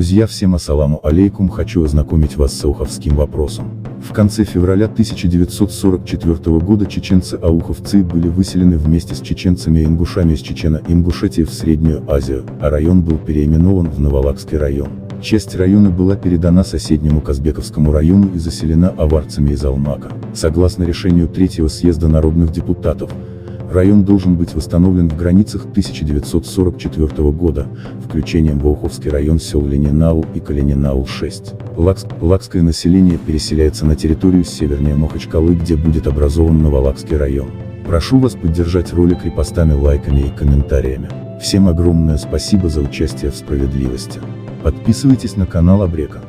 Друзья, всем ассаламу алейкум, хочу ознакомить вас с ауховским вопросом. В конце февраля 1944 года чеченцы-ауховцы были выселены вместе с чеченцами и ингушами из Чечено-Ингушетии в Среднюю Азию, а район был переименован в Новолакский район. Часть района была передана соседнему Казбековскому району и заселена аварцами из Алмака. Согласно решению Третьего съезда народных депутатов, район должен быть восстановлен в границах 1944 года, включением в Ауховский район сел Ленинау и Калининау-6. Лакское население переселяется на территорию севернее Махачкалы, где будет образован Новолакский район. Прошу вас поддержать ролик репостами, лайками и комментариями. Всем огромное спасибо за участие в справедливости. Подписывайтесь на канал Абрека.